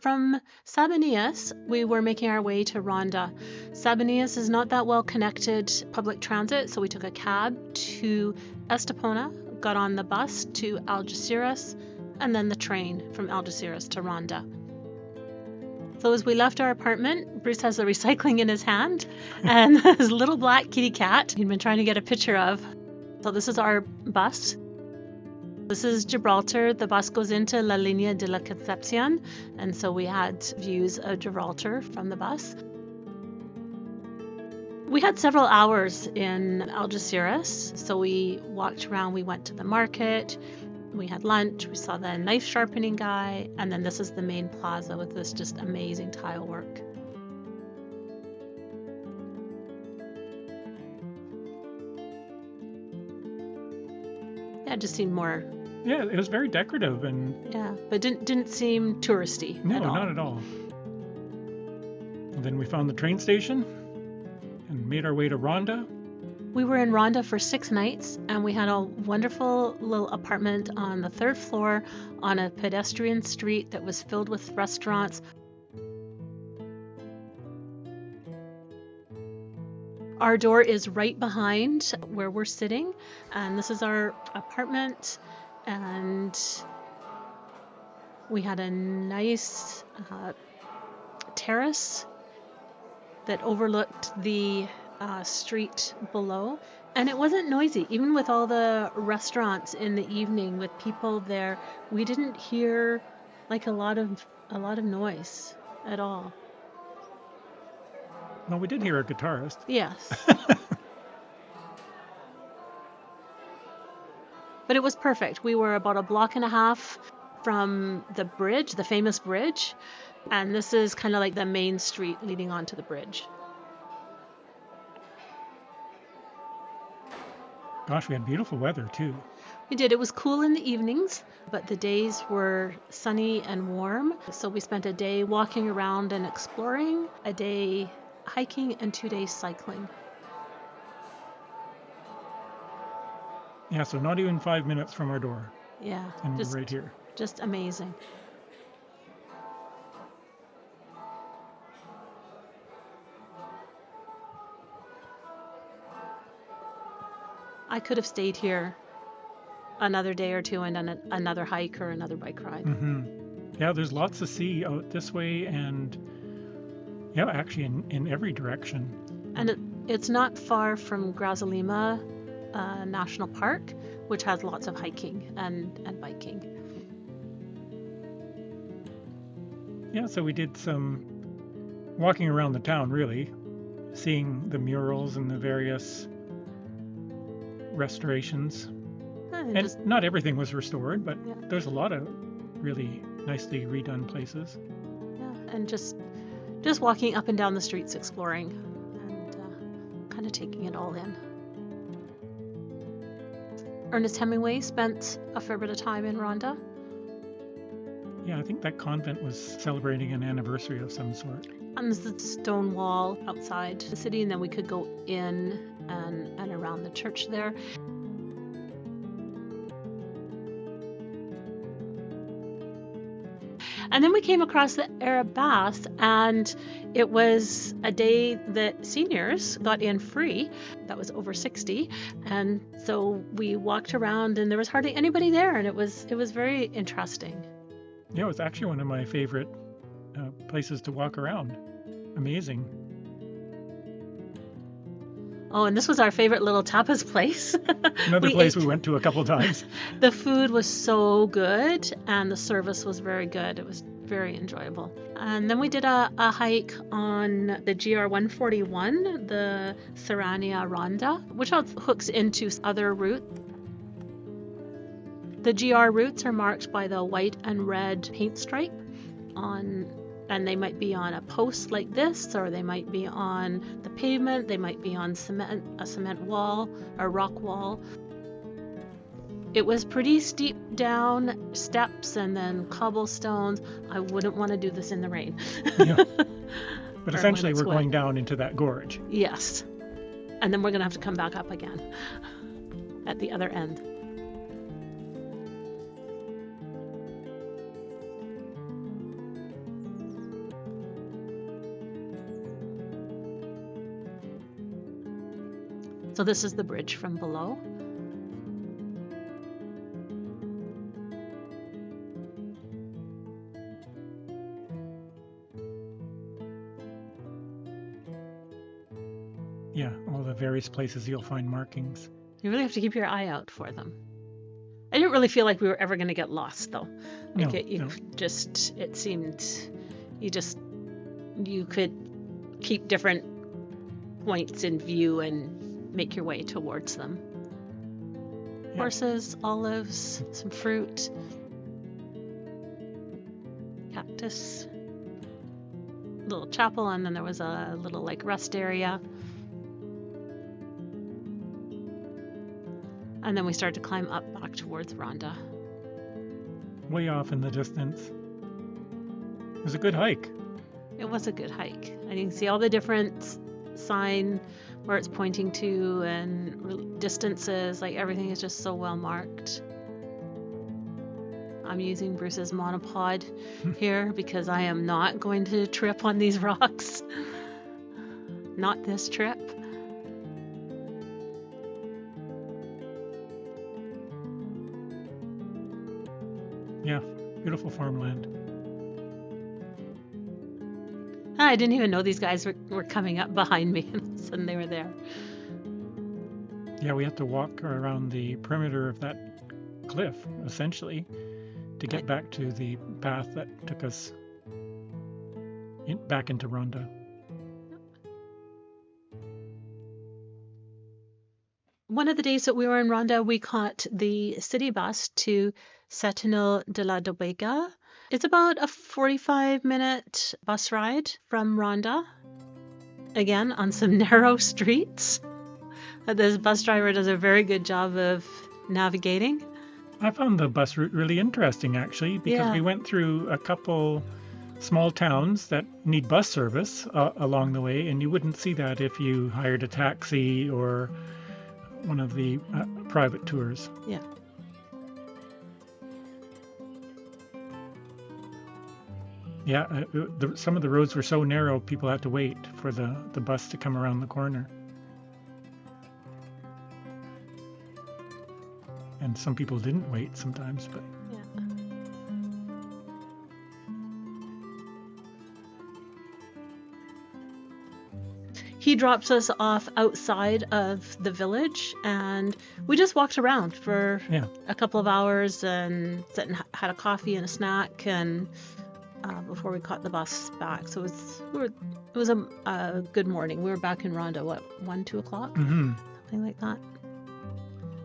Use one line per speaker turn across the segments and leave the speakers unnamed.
From Sabinillas, we were making our way to Ronda. Sabinillas is not that well connected public transit, so we took a cab to Estepona, got on the bus to Algeciras, and then the train from Algeciras to Ronda. So as we left our apartment, Bruce has the recycling in his hand and his little black kitty cat he'd been trying to get a picture of. So this is our bus. This is Gibraltar. The bus goes into La Línea de la Concepción, and so we had views of Gibraltar from the bus. We had several hours in Algeciras, so we walked around, we went to the market, we had lunch, we saw the knife sharpening guy, and then this is the main plaza with this just amazing tile work. Yeah, it just seemed more...
Yeah, it was very decorative and...
Yeah, but didn't seem touristy
No,
at all.
not at all. And then we found the train station and made our way to Ronda.
We were in Ronda for 6 nights, and we had a wonderful little apartment on the 3rd floor on a pedestrian street that was filled with restaurants. Our door is right behind where we're sitting, and this is our apartment, and we had a nice terrace that overlooked the street below, and it wasn't noisy. Even with all the restaurants in the evening with people there, we didn't hear like a lot of noise at all.
Well, we did hear a guitarist.
Yes. But it was perfect. We were about a block and a half from the bridge, the famous bridge, and this is kind of like the main street leading onto the bridge.
Gosh, we had beautiful weather too.
We did. It was cool in the evenings, but the days were sunny and warm. So we spent a day walking around and exploring, a day hiking, and 2 days cycling.
Yeah, so not even 5 minutes from our door.
Yeah.
And we're right here.
Just amazing. I could have stayed here another day or two and done another hike or another bike ride.
Mm-hmm. Yeah, there's lots to see out this way, and yeah, actually in every direction.
And it's not far from Grazalema National Park, which has lots of hiking and biking.
Yeah, so we did some walking around the town, really, seeing the murals and the various restorations. And not everything was restored, but yeah, there's a lot of really nicely redone places.
Yeah, and just walking up and down the streets exploring and kind of taking it all in. Ernest Hemingway spent a fair bit of time in Ronda.
Yeah, I think that convent was celebrating an anniversary of some sort.
And there's the stone wall outside the city, and then we could go in and around the church there. And then we came across the Arab Baths, and it was a day that seniors got in free. That was over 60. And so we walked around, and there was hardly anybody there, and it was very interesting.
Yeah, it was actually one of my favorite places to walk around. Amazing.
Oh, and this was our favorite little tapas place.
Another place we went to a couple times.
The food was so good, and the service was very good. It was very enjoyable. And then we did a hike on the GR 141, the Serrania Ronda, which hooks into other routes. The GR routes are marked by the white and red paint stripe and they might be on a post like this, or they might be on the pavement, they might be on a cement wall or rock wall. It was pretty steep down steps and then cobblestones. I wouldn't want to do this in the rain.
Yeah. But essentially we're going down into that gorge.
Yes. And then we're going to have to come back up again at the other end. So this is the bridge from below.
Yeah, all the various places you'll find markings.
You really have to keep your eye out for them. I didn't really feel like we were ever going to get lost, though. Like
No.
it seemed you could keep different points in view and make your way towards them.
Yeah.
Horses, olives, some fruit, cactus, little chapel, and then there was a little like rest area. And then we started to climb up back towards Ronda.
Way off in the distance. It was a good hike.
It was a good hike. And you can see all the different sign where it's pointing to and distances. Like everything is just so well marked. I'm using Bruce's monopod here because I am not going to trip on these rocks. Not this trip.
Yeah, beautiful farmland.
I didn't even know these guys were coming up behind me, and all of a sudden they were there.
Yeah, we had to walk around the perimeter of that cliff, essentially, to get back to the path that took us back into Ronda.
One of the days that we were in Ronda, we caught the city bus to Setenil de la Bodega. It's about a 45-minute bus ride from Ronda. Again, on some narrow streets. This bus driver does a very good job of navigating.
I found the bus route really interesting, actually, because we went through a couple small towns that need bus service along the way, and you wouldn't see that if you hired a taxi or one of the private tours.
Yeah.
Yeah, some of the roads were so narrow, people had to wait for the bus to come around the corner. And some people didn't wait sometimes, but...
Yeah. He drops us off outside of the village, and we just walked around for a couple of hours and sat and had a coffee and a snack, and before we caught the bus back. So it was a good morning. We were back in Ronda, 1, 2 o'clock?
Mm-hmm.
Something like that.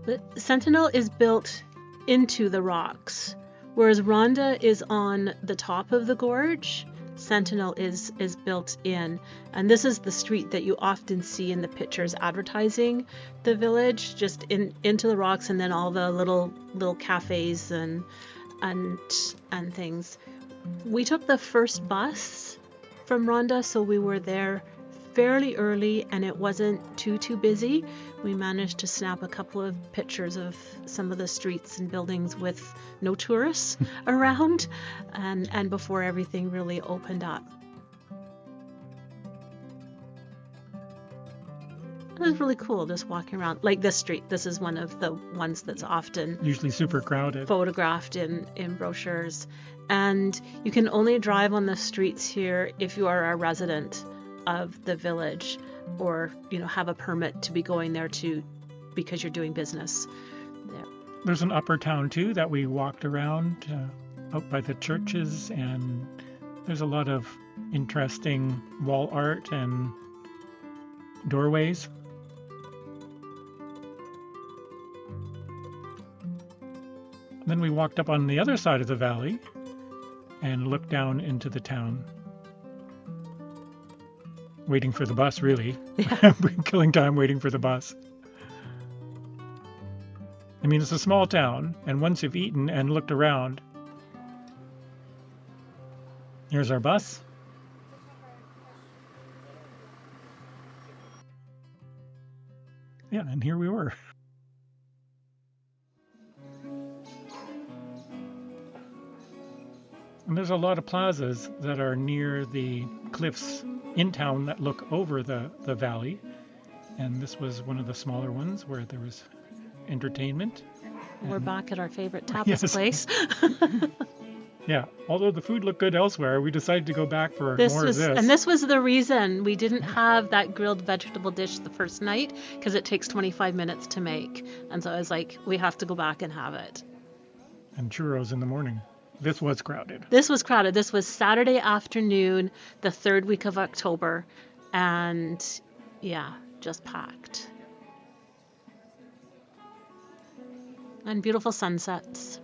The Setenil is built into the rocks, whereas Ronda is on the top of the gorge. Setenil is built in, and this is the street that you often see in the pictures advertising the village, just into the rocks, and then all the little cafes and things. We took the first bus from Ronda, so we were there fairly early, and it wasn't too busy. We managed to snap a couple of pictures of some of the streets and buildings with no tourists around, and before everything really opened up. It was really cool just walking around. Like this street, this is one of the ones that's often
usually super crowded,
photographed in brochures. And you can only drive on the streets here if you are a resident of the village, or have a permit to be going there because you're doing business there.
There's an upper town too that we walked around out by the churches, and there's a lot of interesting wall art and doorways. Then we walked up on the other side of the valley and looked down into the town. Waiting for the bus, really.
Yeah.
Killing time waiting for the bus. I mean, it's a small town, and once you've eaten and looked around, here's our bus. Yeah, and here we were. And there's a lot of plazas that are near the cliffs in town that look over the valley. And this was one of the smaller ones where there was entertainment.
We're back at our favorite tapas
Yes.
place.
Yeah, although the food looked good elsewhere, we decided to go back for more of this.
And this was the reason we didn't have that grilled vegetable dish the first night, because it takes 25 minutes to make. And so I was like, we have to go back and have it.
And churros in the morning. This was crowded.
This was crowded. This was Saturday afternoon, the 3rd week of October. And yeah, just packed. And beautiful sunsets.